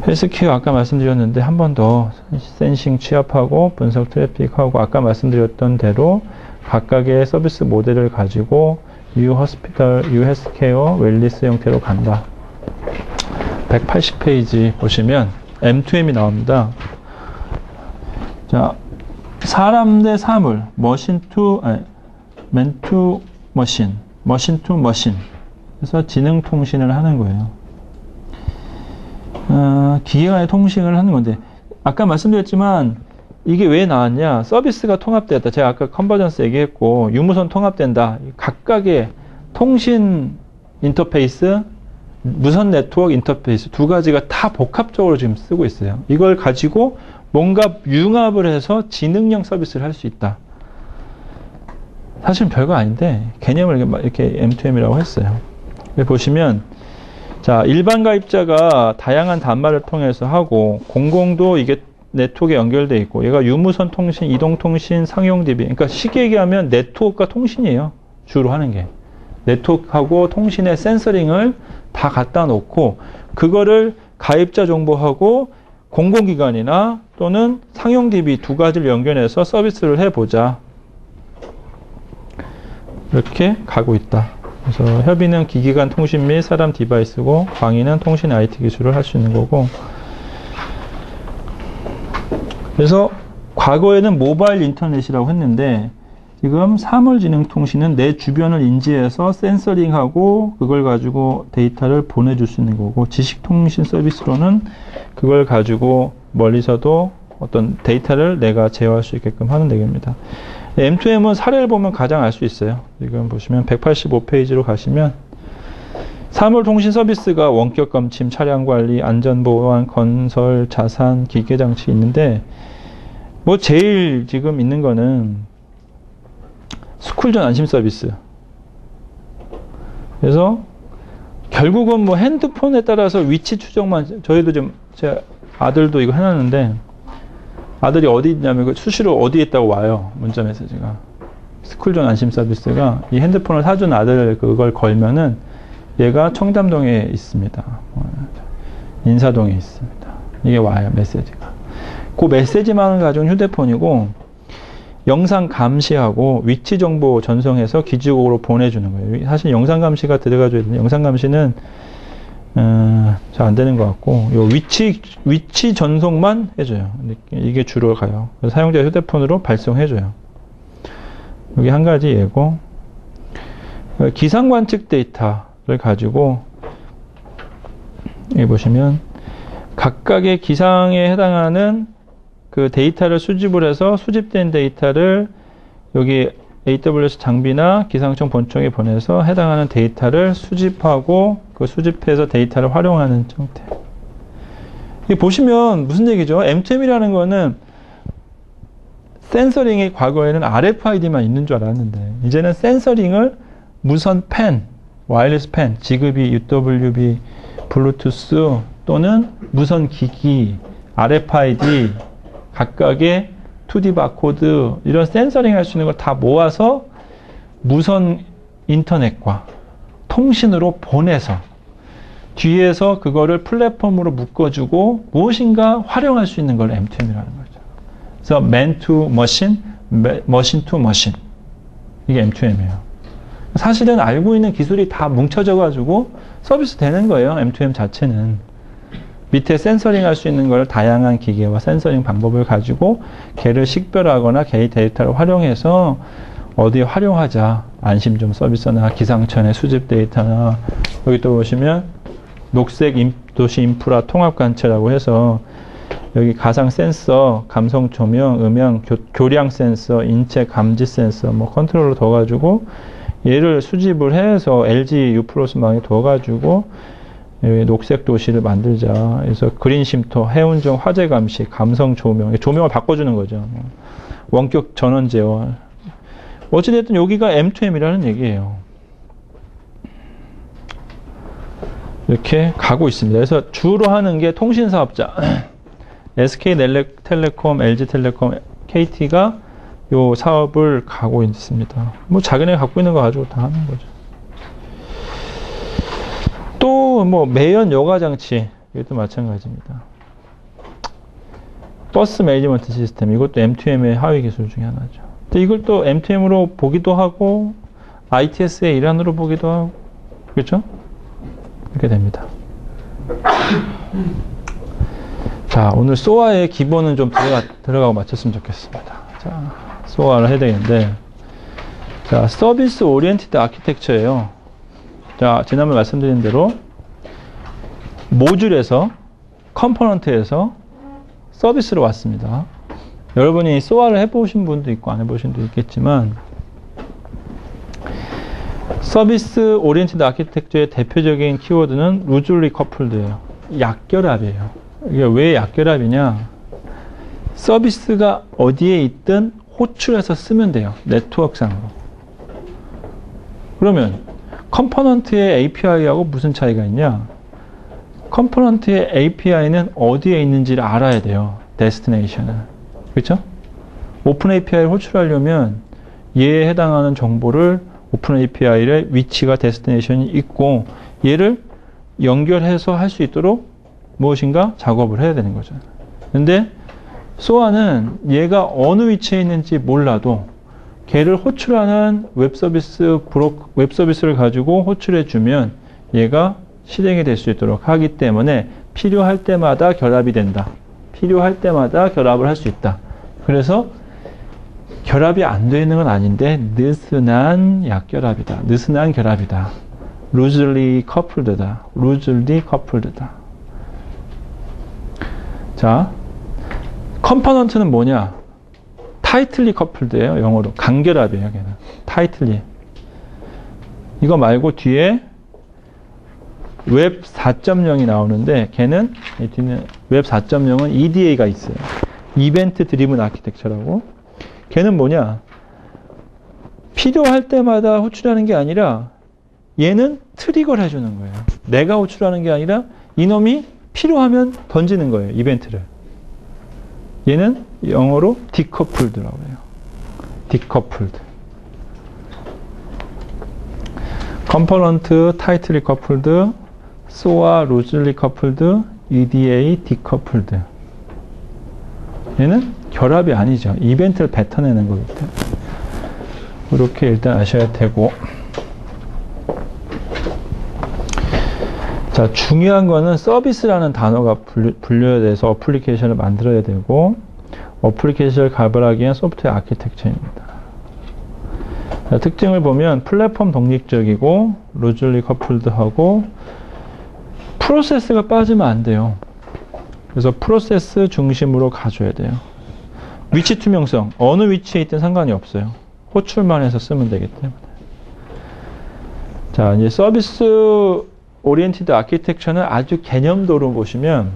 헬스케어 아까 말씀드렸는데 한 번 더 센싱 취합하고 분석 트래픽하고 아까 말씀드렸던 대로 각각의 서비스 모델을 가지고 U 호스피털, U 헬스케어, 웰리스 형태로 간다. 180페이지 보시면 M2M이 나옵니다. 자, 사람 대 사물, 맨 투 머신, 머신 투 머신. 그래서 지능 통신을 하는 거예요. 기계 간의 통신을 하는 건데, 아까 말씀드렸지만 이게 왜 나왔냐? 서비스가 통합되었다. 제가 아까 컨버전스 얘기했고, 유무선 통합된다. 각각의 통신 인터페이스, 무선 네트워크 인터페이스 두 가지가 다 복합적으로 지금 쓰고 있어요. 이걸 가지고 뭔가 융합을 해서 지능형 서비스를 할 수 있다. 사실은 별거 아닌데 개념을 이렇게 M2M이라고 했어요. 여기 보시면, 자, 일반 가입자가 다양한 단말을 통해서 하고, 공공도 이게 네트워크에 연결돼 있고, 얘가 유무선 통신, 이동 통신, 상용 DB. 그러니까 쉽게 얘기하면 네트워크가 통신이에요. 주로 하는 게. 네트워크하고 통신의 센서링을 다 갖다 놓고, 그거를 가입자 정보하고 공공기관이나 또는 상용 DB 두 가지를 연결해서 서비스를 해보자. 이렇게 가고 있다. 그래서 협의는 기기 간 통신 및 사람 디바이스고, 광의는 통신 IT 기술을 할 수 있는 거고, 그래서 과거에는 모바일 인터넷이라고 했는데, 지금 사물지능통신은 내 주변을 인지해서 센서링하고 그걸 가지고 데이터를 보내줄 수 있는 거고, 지식통신 서비스로는 그걸 가지고 멀리서도 어떤 데이터를 내가 제어할 수 있게끔 하는 내용입니다. M2M은 사례를 보면 가장 알 수 있어요. 지금 보시면 185페이지로 가시면, 사물통신 서비스가 원격 검침, 차량 관리, 안전보안, 건설, 자산, 기계장치 있는데, 뭐 제일 지금 있는 거는 스쿨존 안심 서비스. 그래서 결국은 뭐 핸드폰에 따라서 위치 추적만, 저희도 좀, 제 아들도 이거 해놨는데, 아들이 어디 있냐면 수시로 어디에 있다고 와요. 문자 메시지가. 스쿨존 안심 서비스가 이 핸드폰을 사준 아들 그걸 걸면은 얘가 청담동에 있습니다. 인사동에 있습니다. 이게 와요, 메시지가. 그 메시지만을 가져온 휴대폰이고, 영상 감시하고 위치 정보 전송해서 기지국으로 보내주는 거예요. 사실 영상 감시가 들어가줘야 되는데 영상 감시는 잘 안 되는 것 같고 요 위치 전송만 해줘요. 이게 주로 가요. 그래서 사용자 휴대폰으로 발송해줘요. 여기 한 가지 예고. 기상 관측 데이터를 가지고 여기 보시면 각각의 기상에 해당하는 그 데이터를 수집을 해서 수집된 데이터를 여기 AWS 장비나 기상청 본청에 보내서 해당하는 데이터를 수집하고 그 수집해서 데이터를 활용하는 형태. 이 보시면 무슨 얘기죠? M2M이라는 거는 센서링이 과거에는 RFID만 있는 줄 알았는데 이제는 센서링을 무선 펜, 와이어리스 펜, 지그비, UWB, 블루투스 또는 무선 기기, RFID 각각의 2D 바코드 이런 센서링 할 수 있는 걸 다 모아서 무선 인터넷과 통신으로 보내서 뒤에서 그거를 플랫폼으로 묶어주고 무엇인가 활용할 수 있는 걸 M2M이라는 거죠. 그래서 Man to Machine, Machine to Machine 이게 M2M이에요. 사실은 알고 있는 기술이 다 뭉쳐져 가지고 서비스 되는 거예요. M2M 자체는. 밑에 센서링 할 수 있는 걸 다양한 기계와 센서링 방법을 가지고 걔를 식별하거나 걔의 데이터를 활용해서 어디에 활용하자. 안심좀 서비스나 기상청의 수집 데이터나 여기 또 보시면 녹색 도시 인프라 통합 관측이라고 해서 여기 가상 센서, 감성 조명, 음향, 교량 센서, 인체 감지 센서, 뭐 컨트롤러 둬가지고 얘를 수집을 해서 LG U+망에 둬가지고 녹색 도시를 만들자. 그래서 그린 쉼터, 해운정 화재 감시, 감성 조명, 조명을 바꿔주는 거죠. 원격 전원 제어. 어찌됐든 여기가 M2M이라는 얘기예요. 이렇게 가고 있습니다. 그래서 주로 하는 게 통신사업자. SK텔레콤, LG텔레콤, KT가 요 사업을 가고 있습니다. 뭐 자기네 갖고 있는 거 가지고 다 하는 거죠. 또 뭐 매연 여과 장치 이것도 마찬가지입니다. 버스 매니지먼트 시스템 이것도 M2M의 하위 기술 중에 하나죠. 근데 이걸 또 M2M으로 보기도 하고 ITS의 일환으로 보기도 하고 그렇죠? 이렇게 됩니다. 자, 오늘 SOA의 기본은 좀 들어가고 마쳤으면 좋겠습니다. 자, SOA를 해야 되겠는데, 자, 서비스 오리엔티드 아키텍처예요. 자, 지난번에 말씀드린 대로 모듈에서 컴포넌트에서 서비스로 왔습니다. 여러분이 SOA를 해보신 분도 있고 안 해보신 분도 있겠지만 서비스 오리엔티드 아키텍처의 대표적인 키워드는 루즐리 커플드예요. 약결합이에요. 이게 왜 약결합이냐? 서비스가 어디에 있든 호출해서 쓰면 돼요. 네트워크상으로. 그러면 컴포넌트의 API하고 무슨 차이가 있냐? 컴포넌트의 API는 어디에 있는지를 알아야 돼요. 데스티네이션은. 그렇죠? 오픈 API를 호출하려면 얘에 해당하는 정보를 오픈 API의 위치가 데스티네이션이 있고 얘를 연결해서 할 수 있도록 무엇인가 작업을 해야 되는 거죠. 근데 SOA는 얘가 어느 위치에 있는지 몰라도 걔를 호출하는 웹서비스를 가지고 호출해 주면 얘가 실행이 될 수 있도록 하기 때문에 필요할 때마다 결합이 된다. 필요할 때마다 결합을 할 수 있다. 그래서 결합이 안 되는 건 아닌데 느슨한 약결합이다. 느슨한 결합이다. loosely coupled다. loosely coupled다. 자, 컴포넌트는 뭐냐? tightly coupled예요. 영어로 간결합이에요. 걔는 tightly. 이거 말고 뒤에 웹 4.0이 나오는데 걔는 뒤는 웹 4.0은 EDA가 있어요. 이벤트 드리븐 아키텍처라고. 걔는 뭐냐? 필요할 때마다 호출하는 게 아니라 얘는 트리거를 해주는 거예요. 내가 호출하는 게 아니라 이놈이 필요하면 던지는 거예요. 이벤트를. 얘는 영어로 decoupled라고 해요. decoupled. component tightly coupled, SOA loosely coupled, EDA decoupled. 얘는 결합이 아니죠. 이벤트를 뱉어내는 거기 때문에. 그렇게 일단 아셔야 되고. 자, 중요한 거는 서비스라는 단어가 분류에 대해서 어플리케이션을 만들어야 되고, 어플리케이션을 가발하기 위한 소프트웨어 아키텍처입니다. 자, 특징을 보면 플랫폼 독립적이고 루즐리 커플드하고 프로세스가 빠지면 안 돼요. 그래서 프로세스 중심으로 가줘야 돼요. 위치 투명성, 어느 위치에 있든 상관이 없어요. 호출만 해서 쓰면 되기 때문에. 자, 이제 서비스 오리엔티드 아키텍처는 아주 개념도로 보시면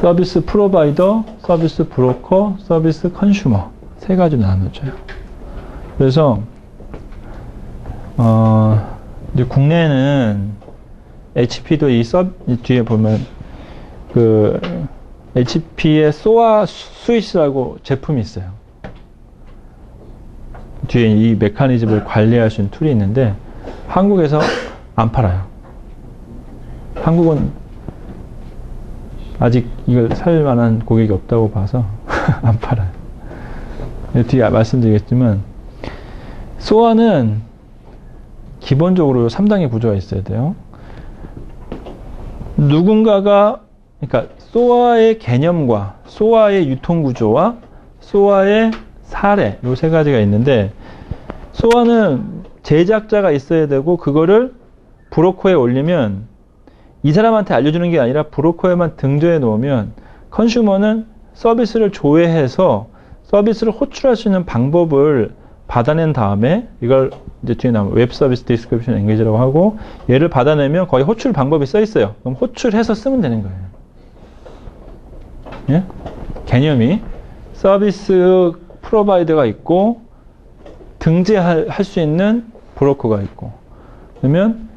서비스 프로바이더, 서비스 브로커, 서비스 컨슈머 세 가지로 나눠져요. 그래서 이제 국내는 HP도 이 뒤에 보면 그 HP의 소아 스위스라고 제품이 있어요. 뒤에 이 메커니즘을 관리할 수 있는 툴이 있는데 한국에서 안 팔아요. 한국은 아직 이걸 살 만한 고객이 없다고 봐서 안 팔아요. 뒤에 말씀드리겠지만 소아는 기본적으로 3단계 구조가 있어야 돼요. 누군가가 그러니까 소아의 개념과 소아의 유통 구조와 소아의 사례 요 세 가지가 있는데 소아는 제작자가 있어야 되고 그거를 브로커에 올리면 이 사람한테 알려주는 게 아니라 브로커에만 등재해 놓으면 컨슈머는 서비스를 조회해서 서비스를 호출할 수 있는 방법을 받아낸 다음에 이걸 이제 뒤에 나오면 웹 서비스 디스크립션 랭귀지라고 하고 얘를 받아내면 거의 호출 방법이 써 있어요. 그럼 호출해서 쓰면 되는 거예요. 예? 개념이 서비스 프로바이더가 있고 등재할 수 있는 브로커가 있고 그러면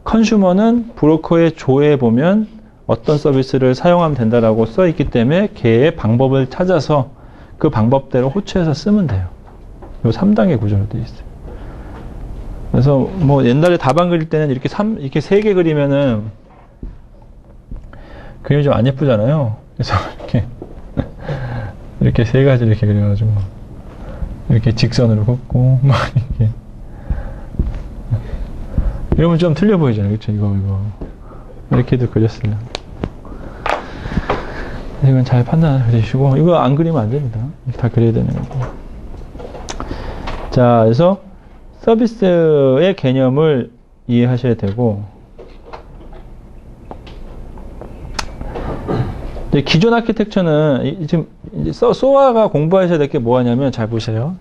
컨슈머는 브로커에 조회해 보면 어떤 서비스를 사용하면 된다라고 써 있기 때문에 걔의 방법을 찾아서 그 방법대로 호출해서 쓰면 돼요. 이 3단계 구조로 되어 있어요. 그래서 뭐 옛날에 답안 그릴 때는 이렇게 3개 그리면은 그림이 좀 안 예쁘잖아요. 그래서 이렇게 세 가지 이렇게 그려가지고 이렇게 직선으로 긋고 막 이렇게 이러면 좀 틀려 보이잖아요. 그쵸? 이거 이렇게도 그렸어요. 이건 잘 판단해 주시고 이거 안 그리면 안 됩니다. 다 그려야 되는 거고. 자, 그래서 서비스의 개념을 이해하셔야 되고 기존 아키텍처는 지금 소아가 공부하셔야 될 게 뭐냐면 잘 보세요.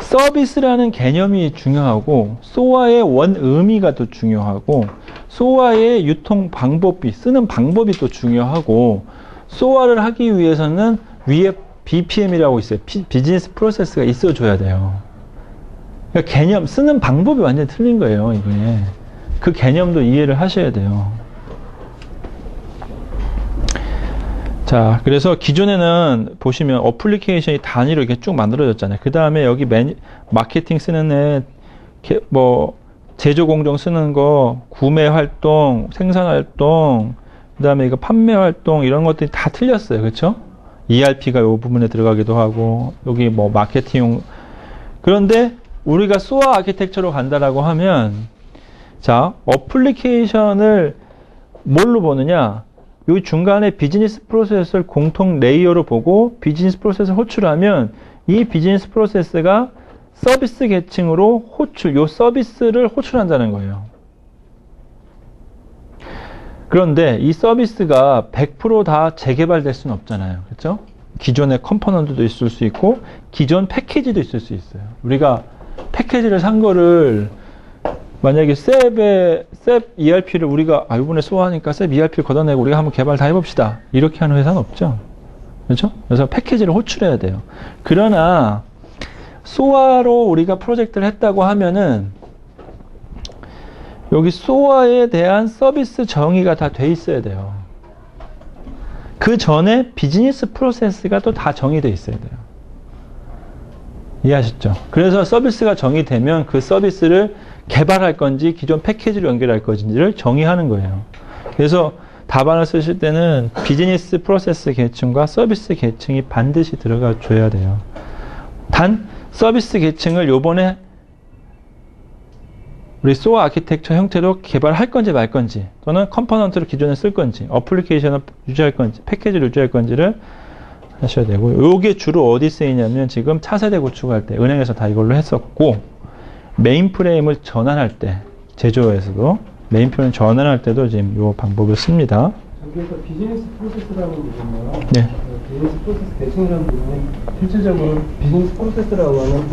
서비스라는 개념이 중요하고 소아의 원 의미가 또 중요하고 소아의 유통 방법이 쓰는 방법이 또 중요하고 소아를 하기 위해서는 위에 BPM이라고 있어요. 비즈니스 프로세스가 있어줘야 돼요. 그러니까 개념 쓰는 방법이 완전히 틀린 거예요. 이거에 그 개념도 이해를 하셔야 돼요. 자, 그래서 기존에는 보시면 어플리케이션이 단위로 이렇게 쭉 만들어졌잖아요. 그 다음에 여기 마케팅 쓰는 애, 뭐, 제조 공정 쓰는 거, 구매 활동, 생산 활동, 그 다음에 이거 판매 활동, 이런 것들이 다 틀렸어요. 그쵸? ERP가 이 부분에 들어가기도 하고, 여기 뭐, 마케팅용. 그런데 우리가 소아 아키텍처로 간다라고 하면, 자, 어플리케이션을 뭘로 보느냐? 이 중간에 비즈니스 프로세스를 공통 레이어로 보고 비즈니스 프로세스를 호출하면 이 비즈니스 프로세스가 서비스 계층으로 요 서비스를 호출한다는 거예요. 그런데 이 서비스가 100% 다 재개발될 수는 없잖아요. 그렇죠? 기존의 컴포넌트도 있을 수 있고 기존 패키지도 있을 수 있어요. 우리가 패키지를 산 거를 만약에 셉 ERP를 우리가 이번에 소화하니까 셉 ERP를 걷어내고 우리가 한번 개발 다 해봅시다. 이렇게 하는 회사는 없죠. 그렇죠? 그래서 패키지를 호출해야 돼요. 그러나 소아로 우리가 프로젝트를 했다고 하면은 여기 소아에 대한 서비스 정의가 다 돼 있어야 돼요. 그 전에 비즈니스 프로세스가 또 다 정의되어 있어야 돼요. 이해하셨죠? 그래서 서비스가 정의되면 그 서비스를 개발할 건지 기존 패키지로 연결할 건지를 정의하는 거예요. 그래서 답안을 쓰실 때는 비즈니스 프로세스 계층과 서비스 계층이 반드시 들어가 줘야 돼요. 단 서비스 계층을 요번에 우리 소어 아키텍처 형태로 개발할 건지 말 건지, 또는 컴포넌트로 기존에 쓸 건지, 어플리케이션을 유지할 건지, 패키지를 유지할 건지를 하셔야 되고, 요게 주로 어디 쓰이냐면 지금 차세대 구축할 때 은행에서 다 이걸로 했었고, 메인 프레임을 전환할 때, 제조에서도 메인 프레임 전환할 때도 지금 요 방법을 씁니다. 여기서 비즈니스 프로세스라는 부분이요. 네. 비즈니스 프로세스 계층이라는 부분은 실질적으로 비즈니스 프로세스라고 하는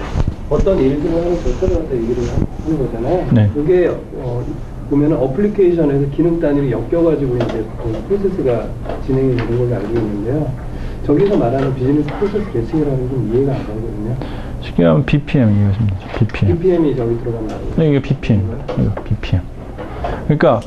어떤 일들을 하는 절차를 갖다 얘기를 하는 거잖아요. 네. 그게 보면은 어플리케이션에서 기능 단위를 엮여가지고 이제 프로세스가 진행이 되는 걸로 알고 있는데요. 저기서 말하는 비즈니스 프로세스 계층이라는 건 이해가 안 가거든요. 쉽게 하면 BPM 이것입니다. BPM. BPM이 저기 들어간다고. 네, 이게 BPM. 이거 BPM. 그러니까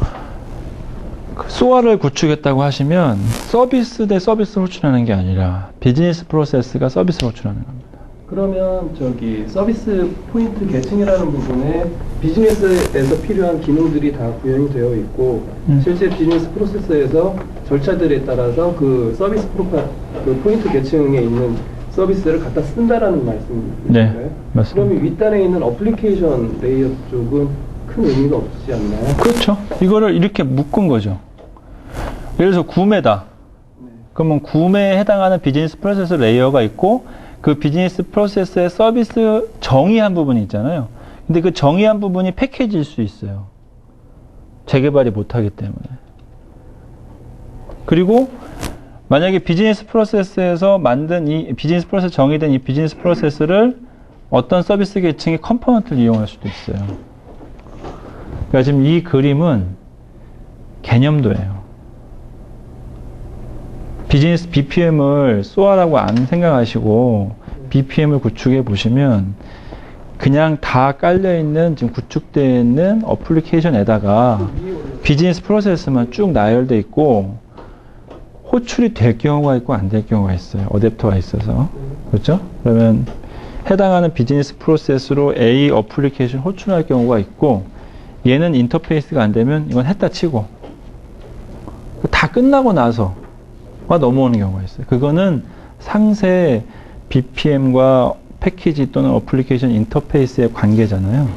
소아를 구축했다고 하시면 서비스 대 서비스 호출하는 게 아니라 비즈니스 프로세스가 서비스를 호출하는 겁니다. 그러면 저기 서비스 포인트 계층이라는 부분에 비즈니스에서 필요한 기능들이 다 구현이 되어 있고 실제 비즈니스 프로세스에서 절차들에 따라서 그 서비스 그 포인트 계층에 있는 서비스를 갖다 쓴다라는 말씀이신가요? 네, 맞습니다. 그러면 윗단에 있는 어플리케이션 레이어 쪽은 큰 의미가 없지 않나요? 그렇죠. 이거를 이렇게 묶은 거죠. 예를 들어서 구매다. 그러면 구매에 해당하는 비즈니스 프로세스 레이어가 있고, 그 비즈니스 프로세스의 서비스 정의한 부분이 있잖아요. 근데 그 정의한 부분이 패키지일 수 있어요. 재개발이 못하기 때문에. 그리고 만약에 비즈니스 프로세스에서 만든 이 비즈니스 프로세스 정의된 이 비즈니스 프로세스를 어떤 서비스 계층이 컴포넌트를 이용할 수도 있어요. 그러니까 지금 이 그림은 개념도예요. 비즈니스 BPM을 소아라고 안 생각하시고 BPM을 구축해 보시면 그냥 다 깔려있는 지금 구축되어 있는 어플리케이션에다가 비즈니스 프로세스만 쭉 나열되어 있고 호출이 될 경우가 있고 안 될 경우가 있어요. 어댑터가 있어서. 그렇죠? 그러면 해당하는 비즈니스 프로세스로 A 어플리케이션 호출할 경우가 있고, 얘는 인터페이스가 안 되면 이건 했다 치고 다 끝나고 나서 넘어오는 경우가 있어요. 그거는 상세 BPM과 패키지 또는 어플리케이션 인터페이스의 관계잖아요.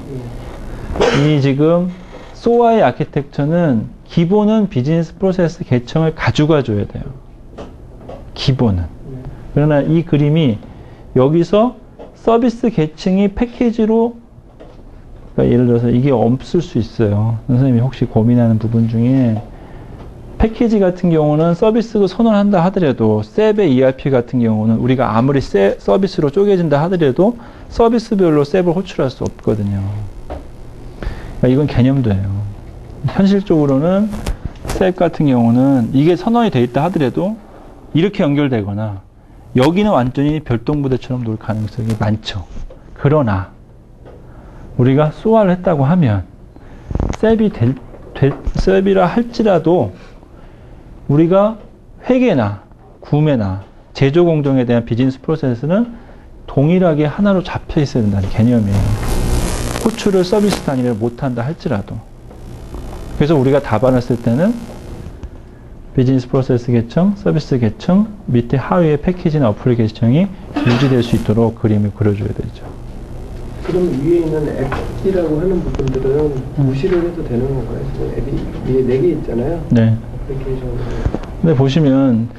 이 지금 소아의 아키텍처는 기본은 비즈니스 프로세스 계층을 가져가 줘야 돼요. 기본은. 그러나 이 그림이 여기서 서비스 계층이 패키지로, 그러니까 예를 들어서 이게 없을 수 있어요. 선생님이 혹시 고민하는 부분 중에 패키지 같은 경우는 서비스로 선언한다 하더라도 셉의 ERP 같은 경우는 우리가 아무리 서비스로 쪼개진다 하더라도 서비스별로 셉을 호출할 수 없거든요. 그러니까 이건 개념도예요. 현실적으로는 셉 같은 경우는 이게 선언이 돼 있다 하더라도 이렇게 연결되거나 여기는 완전히 별도부대처럼 놀 가능성이 많죠. 그러나 우리가 소화를 했다고 하면 셉이라 할지라도 우리가 회계나 구매나 제조 공정에 대한 비즈니스 프로세스는 동일하게 하나로 잡혀 있어야 된다는 개념이에요. 호출을 서비스 단위를 못한다 할지라도. 그래서 우리가 답안을 쓸 때는 비즈니스 프로세스 계층, 서비스 계층, 밑에 하위의 패키지나 어플리케이션이 유지될 수 있도록 그림을 그려줘야 되죠. 그럼 위에 있는 앱이라고 하는 부분들은 무시를 해도 되는 건가요? 지금 앱이 위에 4개 있잖아요. 네. 어플리케이션. 근데 보시면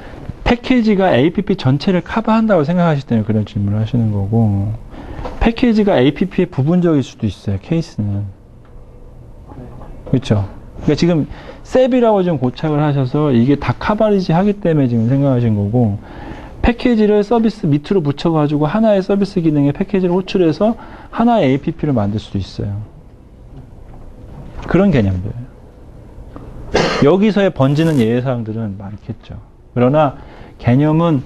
패키지가 APP 전체를 커버한다고 생각하실 때는 그런 질문을 하시는 거고, 패키지가 APP의 부분적일 수도 있어요. 케이스는. 그렇죠? 그러니까 지금 셉이라고 좀 고착을 하셔서 이게 다 커버리지 하기 때문에 지금 생각하신 거고, 패키지를 서비스 밑으로 붙여가지고 하나의 서비스 기능에 패키지를 호출해서 하나의 APP를 만들 수도 있어요. 그런 개념들이에요. 여기서의 번지는 예외사항들은 많겠죠. 그러나 개념은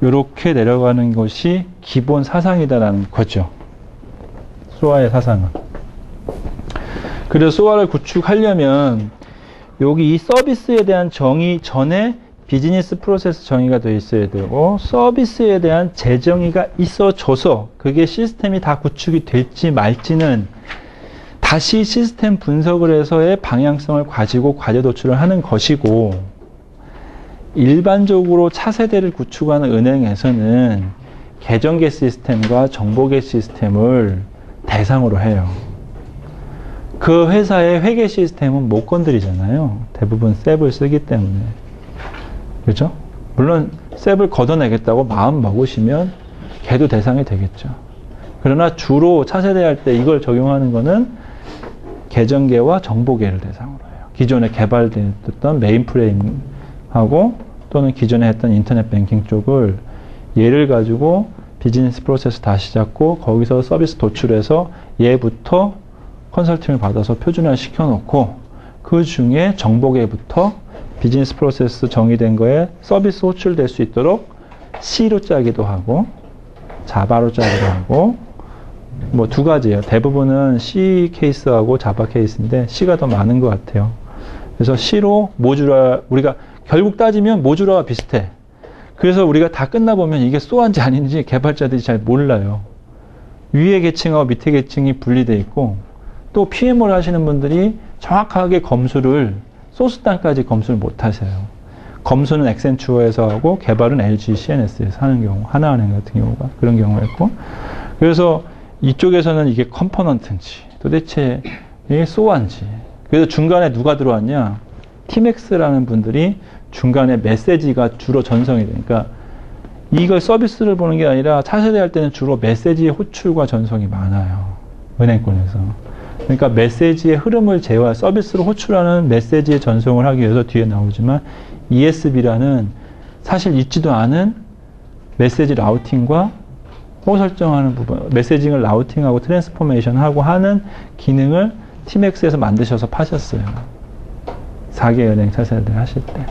이렇게 내려가는 것이 기본 사상이다라는 거죠. 소아의 사상은. 그래서 소아를 구축하려면 여기 이 서비스에 대한 정의 전에 비즈니스 프로세스 정의가 되어 있어야 되고, 서비스에 대한 재정의가 있어줘서 그게 시스템이 다 구축이 될지 말지는 다시 시스템 분석을 해서의 방향성을 가지고 과제 도출을 하는 것이고, 일반적으로 차세대를 구축하는 은행에서는 계정계 시스템과 정보계 시스템을 대상으로 해요. 그 회사의 회계 시스템은 못 건드리잖아요. 대부분 셉을 쓰기 때문에. 그렇죠? 물론 셉을 걷어내겠다고 마음 먹으시면 걔도 대상이 되겠죠. 그러나 주로 차세대 할 때 이걸 적용하는 거는 계정계와 정보계를 대상으로 해요. 기존에 개발됐던 메인프레임하고 또는 기존에 했던 인터넷 뱅킹 쪽을 얘를 가지고 비즈니스 프로세스 다시 잡고 거기서 서비스 도출해서 얘부터 컨설팅을 받아서 표준화 시켜놓고 그 중에 정보계부터 비즈니스 프로세스 정의된 거에 서비스 호출될 수 있도록 C로 짜기도 하고 자바로 짜기도 하고 뭐 두 가지예요. 대부분은 C 케이스하고 자바 케이스인데 C가 더 많은 것 같아요. 그래서 C로 모듈화, 우리가 결국 따지면 모듈화와 비슷해. 그래서 우리가 다 끝나보면 이게 소한지 아닌지 개발자들이 잘 몰라요. 위에 계층하고 밑에 계층이 분리되어 있고 또 PM을 하시는 분들이 정확하게 검수를 소스단까지 검수를 못 하세요. 검수는 액센추어에서 하고 개발은 LG CNS에서 하는 경우, 하나은행 같은 경우가 그런 경우가 있고 그래서 이쪽에서는 이게 컴포넌트인지 도대체 이게 소한지 그래서 중간에 누가 들어왔냐 팀엑스라는 분들이 중간에 메시지가 주로 전송이 되니까 이걸 서비스를 보는 게 아니라 차세대 할 때는 주로 메시지의 호출과 전송이 많아요. 은행권에서. 그러니까 메시지의 흐름을 제어할 서비스로 호출하는 메시지의 전송을 하기 위해서 뒤에 나오지만 ESB라는 사실 있지도 않은 메시지 라우팅과 호 설정하는 부분, 메시징을 라우팅하고 트랜스포메이션하고 하는 기능을 팀엑스에서 만드셔서 파셨어요. 4개 은행 차세대 하실 때.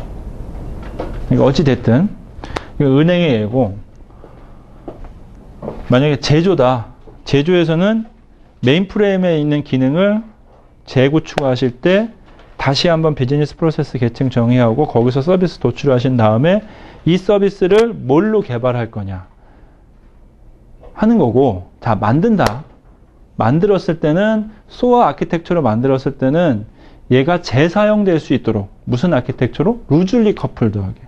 그러니까 어찌됐든 은행의 예고 만약에 제조다. 제조에서는 메인프레임에 있는 기능을 재구축하실 때 다시 한번 비즈니스 프로세스 계층 정의하고 거기서 서비스 도출하신 다음에 이 서비스를 뭘로 개발할 거냐 하는 거고 자 만든다. 만들었을 때는 소아 아키텍처로 만들었을 때는 얘가 재사용될 수 있도록 무슨 아키텍처로? 루즐리 커플드하게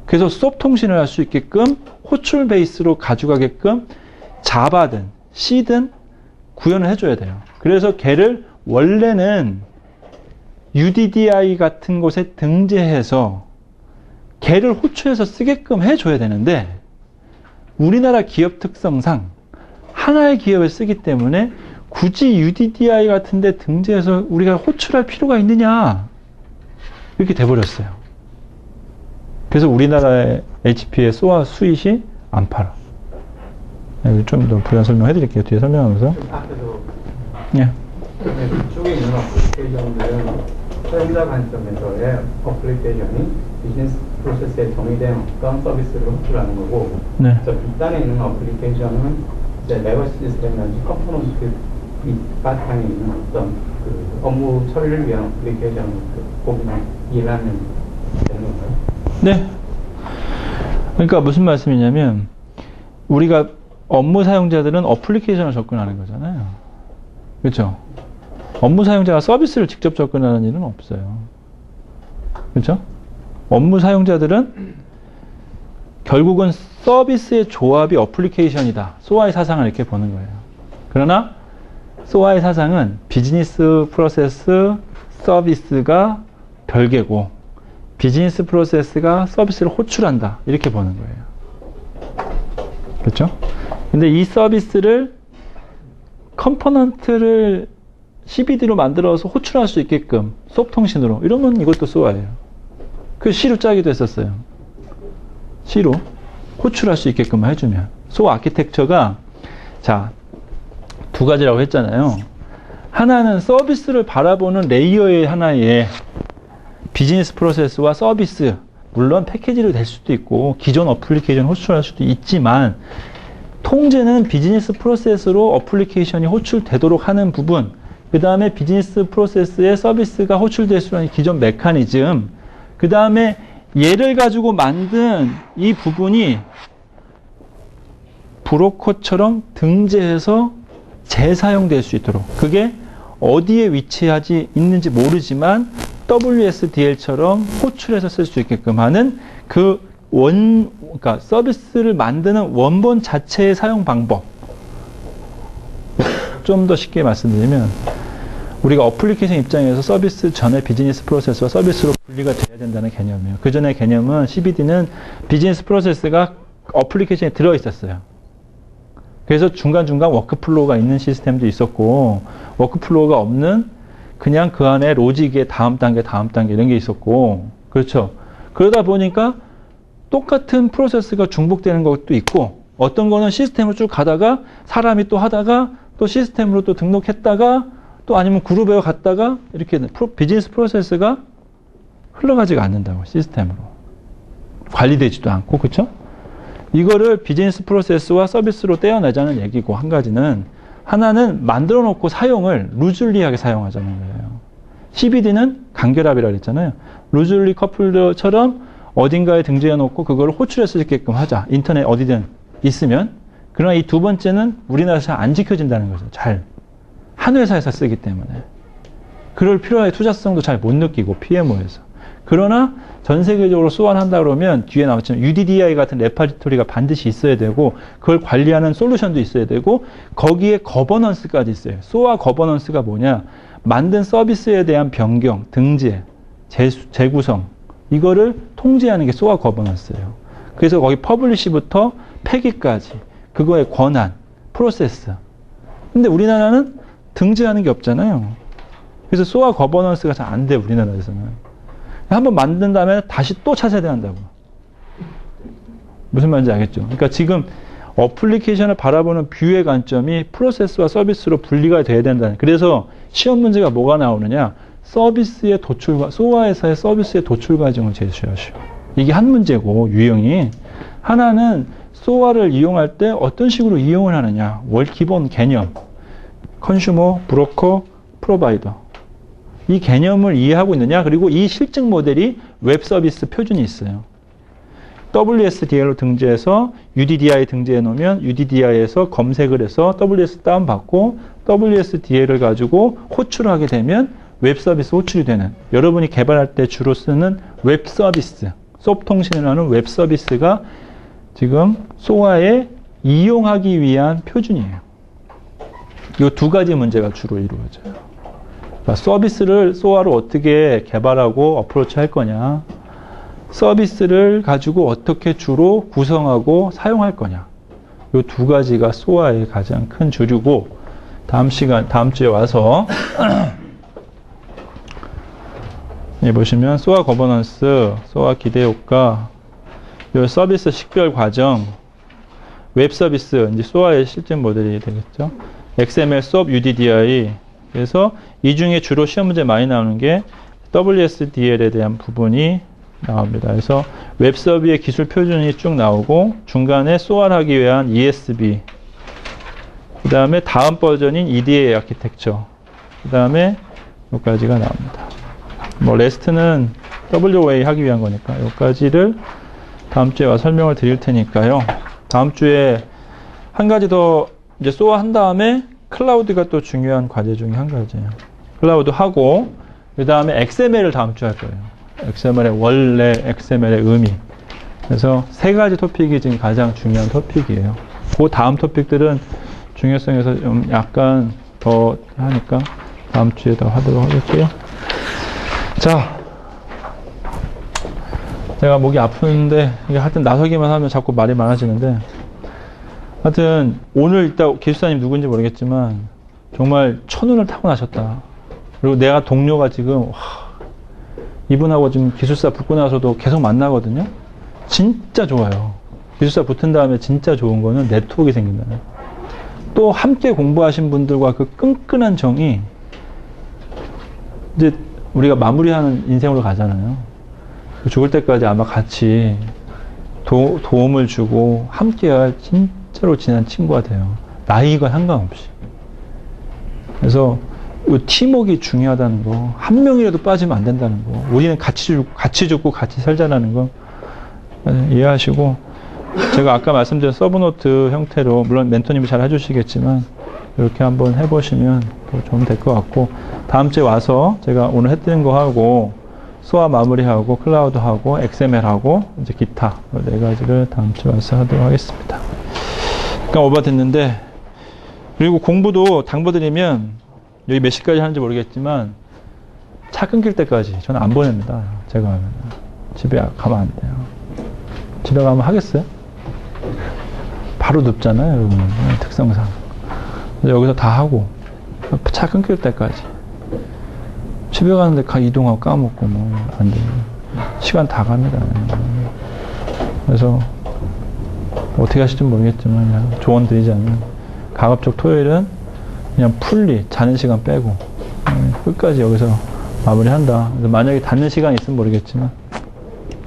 그래서 수업 통신을 할 수 있게끔 호출 베이스로 가져가게끔 자바든 C든 구현을 해줘야 돼요. 그래서 걔를 원래는 UDDI 같은 곳에 등재해서 걔를 호출해서 쓰게끔 해줘야 되는데 우리나라 기업 특성상 하나의 기업에 쓰기 때문에 굳이 UDDI 같은 데 등재해서 우리가 호출할 필요가 있느냐 이렇게 돼버렸어요. 그래서 우리나라의 HP의 소아 수잇이 안 팔아. 좀 더 부연 설명해 드릴게요. 뒤에 설명하면서. 앞에서 예. 쪽에 있는 어플리케이션들은 사용자 관점에서의 어플리케이션이 비즈니스 프로세스에 정의된 어떤 서비스를 호출하는 거고, 네. 저 뒷단에 있는 어플리케이션은 이제 레거시 시스템이라든지 컴포넌트 밑바탕에 있는 어떤 그 업무 처리를 위한 어플리케이션을 보기만 이해하면 되는 건가요? 네. 그러니까 무슨 말씀이냐면 우리가 업무 사용자들은 어플리케이션을 접근하는 거잖아요. 그렇죠? 업무 사용자가 서비스를 직접 접근하는 일은 없어요. 그렇죠? 업무 사용자들은 결국은 서비스의 조합이 어플리케이션이다. 소아의 사상을 이렇게 보는 거예요. 그러나 소아의 사상은 비즈니스 프로세스 서비스가 별개고 비즈니스 프로세스가 서비스를 호출한다. 이렇게 보는 거예요. 그렇죠? 근데 이 서비스를 컴포넌트를 CBD로 만들어서 호출할 수 있게끔 수업 통신으로 이러면 이것도 소아예요. 그 C로 짜기도 했었어요. C로 호출할 수 있게끔 해주면 소아 아키텍처가 자, 두 가지라고 했잖아요. 하나는 서비스를 바라보는 레이어의 하나의 비즈니스 프로세스와 서비스 물론 패키지로 될 수도 있고 기존 어플리케이션 호출할 수도 있지만 통제는 비즈니스 프로세스로 어플리케이션이 호출되도록 하는 부분 그 다음에 비즈니스 프로세스의 서비스가 호출될 수 있는 기존 메커니즘 그 다음에 얘를 가지고 만든 이 부분이 브로커처럼 등재해서 재사용될 수 있도록 그게 어디에 위치하지 있는지 모르지만 WSDL처럼 호출해서 쓸 수 있게끔 하는 그러니까 서비스를 만드는 원본 자체의 사용 방법. 좀 더 쉽게 말씀드리면, 우리가 어플리케이션 입장에서 서비스 전에 비즈니스 프로세스와 서비스로 분리가 돼야 된다는 개념이에요. 그 전의 개념은 CBD는 비즈니스 프로세스가 어플리케이션에 들어 있었어요. 그래서 중간중간 워크플로우가 있는 시스템도 있었고, 워크플로우가 없는 그냥 그 안에 로직의 다음 단계 이런 게 있었고, 그렇죠. 그러다 보니까 똑같은 프로세스가 중복되는 것도 있고, 어떤 거는 시스템으로 쭉 가다가 사람이 또 하다가 또 시스템으로 또 등록했다가 또 아니면 그룹에 갔다가 이렇게 비즈니스 프로세스가 흘러가지가 않는다고, 시스템으로. 관리되지도 않고, 그렇죠? 이거를 비즈니스 프로세스와 서비스로 떼어내자는 얘기고, 한 가지는, 하나는 만들어 놓고 사용을 루즐리하게 사용하자는 거예요. CBD는 간결합이라고 했잖아요. 루즐리 커플처럼 어딘가에 등재해 놓고 그걸 호출해 쓸 수 있게끔 하자. 인터넷 어디든 있으면. 그러나 이 두 번째는 우리나라에서 잘 안 지켜진다는 거죠. 잘. 한 회사에서 쓰기 때문에. 그럴 필요의 투자성도 잘 못 느끼고, PMO에서. 그러나 전 세계적으로 소환한다 그러면 뒤에 나왔지만 UDDI 같은 레파지토리가 반드시 있어야 되고, 그걸 관리하는 솔루션도 있어야 되고, 거기에 거버넌스까지 있어요. 소아 거버넌스가 뭐냐? 만든 서비스에 대한 변경, 등재, 재구성, 이거를 통제하는 게 소아 거버넌스예요. 그래서 거기 퍼블리시부터 폐기까지, 그거의 권한, 프로세스. 근데 우리나라는 등재하는 게 없잖아요. 그래서 소아 거버넌스가 잘 안 돼, 우리나라에서는. 한번 만든 다음에 다시 또 차세대야 한다고. 무슨 말인지 알겠죠? 그러니까 지금 어플리케이션을 바라보는 뷰의 관점이 프로세스와 서비스로 분리가 돼야 된다는. 그래서 시험 문제가 뭐가 나오느냐? 서비스의 도출, 소아에서의 서비스의 도출 과정을 제시하시오. 이게 한 문제고, 유형이. 하나는 소아를 이용할 때 어떤 식으로 이용을 하느냐. 기본 개념. 컨슈머, 브로커, 프로바이더. 이 개념을 이해하고 있느냐. 그리고 이 실증 모델이 웹 서비스 표준이 있어요. WSDL로 등재해서 UDDI 등재해 놓으면 UDDI에서 검색을 해서 WS 다운받고 WSDL을 가지고 호출하게 되면 웹 서비스 호출이 되는, 여러분이 개발할 때 주로 쓰는 웹 서비스, 섭통신이라는 웹 서비스가 지금 소아에 이용하기 위한 표준이에요. 이 두 가지 문제가 주로 이루어져요. 그러니까 서비스를 소아로 어떻게 개발하고 어프로치 할 거냐, 서비스를 가지고 어떻게 주로 구성하고 사용할 거냐, 이 두 가지가 소아의 가장 큰 주류고, 다음 주에 와서 보시면 소아 거버넌스, 소아 기대 효과, 이 서비스 식별 과정, 웹 서비스, 이제 소아의 실증 모델이 되겠죠. XML, SOAP, UDDI. 그래서 이 중에 주로 시험 문제 많이 나오는 게 WSDL에 대한 부분이 나옵니다. 그래서 웹 서비의 기술 표준이 쭉 나오고, 중간에 소아를 하기 위한 ESB, 그 다음에 다음 버전인 EDA 아키텍처, 그 다음에 여기까지가 나옵니다. 뭐 레스트는 WA 하기 위한 거니까 여기까지를 다음 주에 와서 설명을 드릴 테니까요. 다음 주에 한 가지 더, 이제 소아 한 다음에 클라우드가 또 중요한 과제 중에 한 가지예요. 클라우드 하고, 그 다음에 XML을 다음 주에 할 거예요. XML의 원래, XML의 의미. 그래서 세 가지 토픽이 지금 가장 중요한 토픽이에요. 그 다음 토픽들은 중요성에서 좀 약간 더 하니까 다음 주에 더 하도록 하겠고요. 자, 제가 목이 아픈데, 이게 하여튼 나서기만 하면 자꾸 말이 많아지는데, 하여튼 오늘 이따 기술사님 누군지 모르겠지만 정말 천운을 타고나셨다. 그리고 내가 동료가 지금 이분하고 지금 기술사 붙고 나서도 계속 만나거든요. 진짜 좋아요. 기술사 붙은 다음에 진짜 좋은 거는 네트워크가 생긴다는. 또 함께 공부하신 분들과 그 끈끈한 정이, 이제 우리가 마무리하는 인생으로 가잖아요. 죽을 때까지 아마 같이 도움을 주고 함께할 진짜로 친한 친구가 돼요. 나이가 상관없이. 그래서 팀워크가 중요하다는 거, 한 명이라도 빠지면 안 된다는 거, 우리는 같이 죽고 같이 살자라는 거 이해하시고, 제가 아까 말씀드린 서브노트 형태로, 물론 멘토님이 잘 해주시겠지만 이렇게 한번 해보시면 더 좀 될 것 같고, 다음 주에 와서 제가 오늘 했던 거 하고 소아 마무리하고 클라우드하고 XML하고 이제 기타 4가지를 다음 주에 와서 하도록 하겠습니다. 약간 오버됐는데, 그리고 공부도 당부드리면 여기 몇 시까지 하는지 모르겠지만 차 끊길 때까지 저는 안 보냅니다. 제가 하면 집에 가면 안 돼요. 집에 가면 하겠어요? 바로 눕잖아요, 여러분. 특성상. 그래서 여기서 다 하고 차 끊길 때까지. 집에 가는데 이동하고 까먹고 뭐 안 돼요. 시간 다 갑니다. 그래서 어떻게 하실지 모르겠지만 그냥 조언 드리자면 가급적 토요일은 그냥 풀리 자는 시간 빼고 끝까지 여기서 마무리한다. 그래서 만약에 닫는 시간 있으면 모르겠지만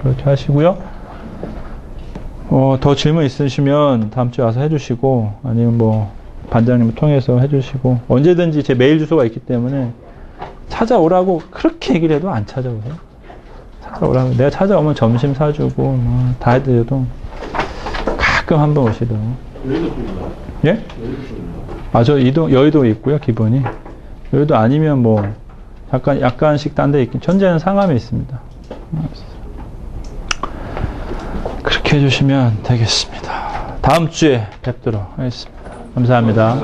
그렇게 하시고요. 더 질문 있으시면 다음 주에 와서 해주시고 아니면 뭐 반장님을 통해서 해주시고 언제든지 제 메일 주소가 있기 때문에 찾아오라고 그렇게 얘기를 해도 안 찾아오세요. 찾아오라고. 내가 찾아오면 점심 사주고 뭐 다 해드려도 가끔 한번 오시더라고. 예? 저 여의도 있고요, 기본이. 여의도 아니면 뭐 약간씩 딴 데 있긴. 현재는 상암에 있습니다. 그렇게 해주시면 되겠습니다. 다음 주에 뵙도록 하겠습니다. 감사합니다.